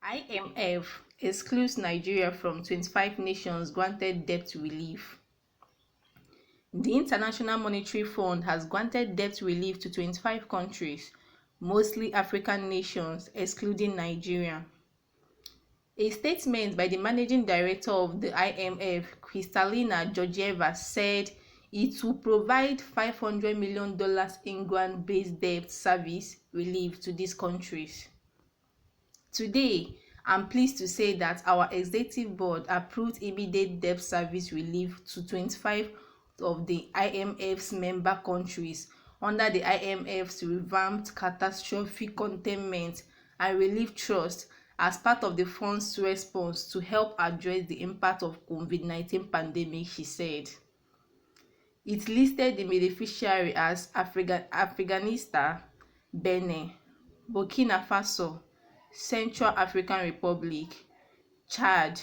IMF excludes Nigeria from 25 nations granted debt relief. The International Monetary Fund has granted debt relief to 25 countries, mostly African nations, excluding Nigeria. A statement by the managing director of the IMF, Kristalina Georgieva, said it will provide $500 million in grant-based debt service relief to these countries. Today, I'm pleased to say that our executive board approved immediate debt service relief to 25 of the IMF's member countries under the IMF's revamped Catastrophic Containment and Relief Trust as part of the fund's response to help address the impact of COVID-19 pandemic, she said. It listed the beneficiary as Afghanistan, Benin, Burkina Faso, Central African Republic, Chad,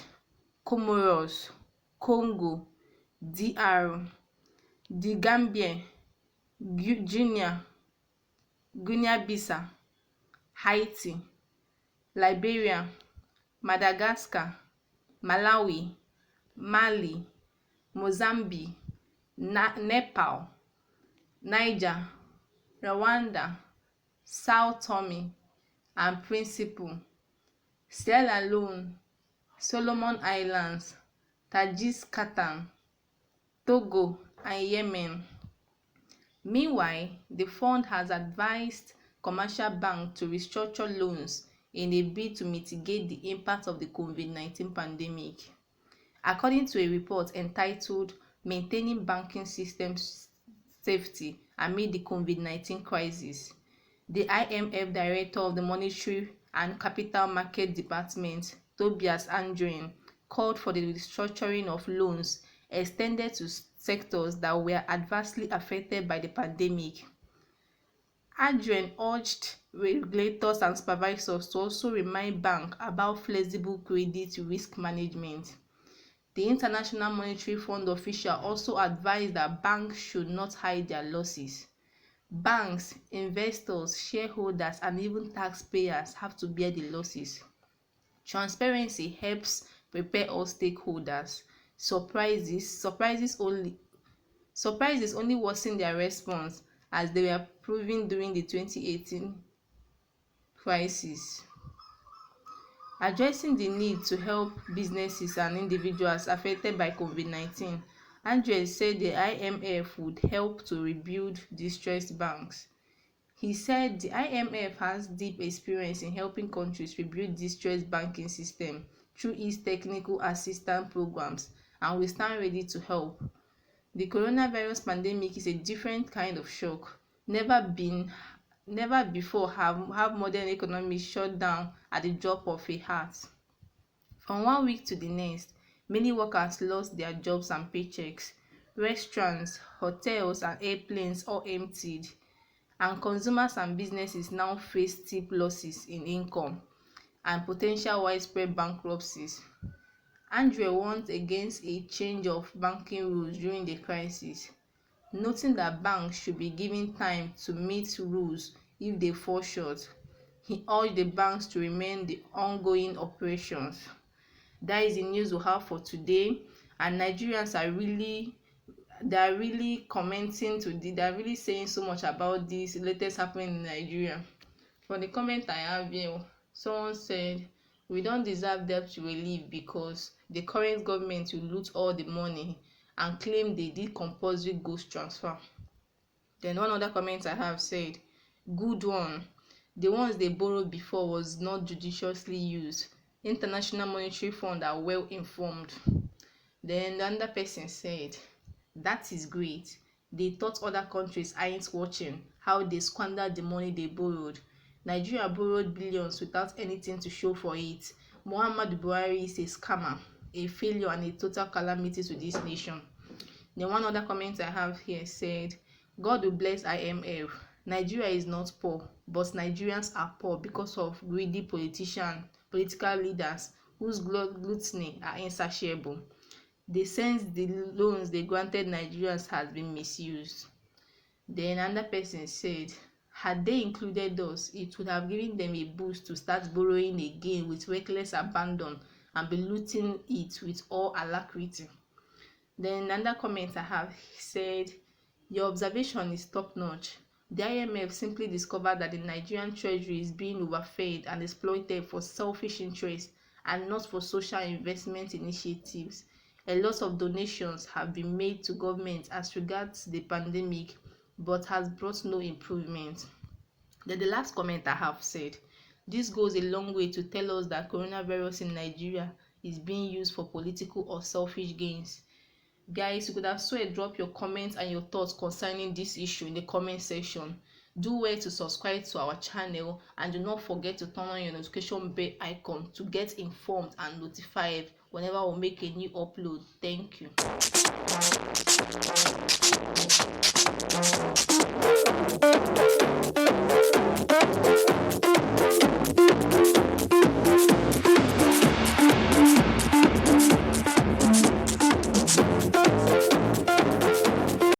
Comoros, Congo, DR, the Gambia, Guinea-Bissau, Haiti, Liberia, Madagascar, Malawi, Mali, Mozambique, Nepal, Niger, Rwanda, Sao Tome and Principe, Sierra Leone, Solomon Islands, Tajikistan, Togo, and Yemen. Meanwhile, the fund has advised commercial banks to restructure loans in a bid to mitigate the impact of the COVID-19 pandemic. According to a report entitled Maintaining Banking System Safety Amid the COVID-19 Crisis, the IMF Director of the Monetary and Capital Market Department, Tobias Andren, called for the restructuring of loans extended to sectors that were adversely affected by the pandemic. Andren urged regulators and supervisors to also remind banks about flexible credit risk management. The International Monetary Fund official also advised that banks should not hide their losses. Banks, investors, shareholders, and even taxpayers have to bear the losses. Transparency helps prepare all stakeholders. Surprises only worsen their response, as they were proven during the 2018 crisis. Addressing the need to help businesses and individuals affected by COVID-19, Andres said the IMF would help to rebuild distressed banks. He said the IMF has deep experience in helping countries rebuild distressed banking systems through its technical assistance programs, and we stand ready to help. The coronavirus pandemic is a different kind of shock. Never before have modern economies shut down at the drop of a hat. From one week to the next, many workers lost their jobs and paychecks. Restaurants, hotels, and airplanes all emptied, and consumers and businesses now face steep losses in income and potential widespread bankruptcies. Andre warned against a change of banking rules during the crisis, noting that banks should be given time to meet rules if they fall short. He urged the banks to remain the ongoing operations. That is the news we have for today, and Nigerians are really saying so much about this latest happening in Nigeria. For the comment I have here, someone said, we don't deserve debt relief because the current government will loot all the money and claim they did compulsory goods transfer. Then one other comment I have said, good one. The ones they borrowed before was not judiciously used. International Monetary Fund are well informed. Then the other person said, that is great. They thought other countries aren't watching how they squandered the money they borrowed. Nigeria borrowed billions without anything to show for it. Muhammadu Buhari is a scammer, a failure, and a total calamity to this nation. Then one other comment I have here said, God will bless IMF. Nigeria is not poor, but Nigerians are poor because of greedy political leaders whose gluttony are insatiable. They sense the loans they granted Nigerians has been misused. Then another person said, had they included us, it would have given them a boost to start borrowing again with reckless abandon and be looting it with all alacrity. Then another comment I have said, your observation is top notch. The IMF simply discovered that the Nigerian treasury is being overfed and exploited for selfish interests and not for social investment initiatives. A lot of donations have been made to government as regards the pandemic, but has brought no improvement. Then the last comment I have said, this goes a long way to tell us that coronavirus in Nigeria is being used for political or selfish gains. Guys, you could have swear drop your comments and your thoughts concerning this issue in the comment section. Do well to subscribe to our channel and do not forget to turn on your notification bell icon to get informed and notified whenever we make a new upload. Thank you.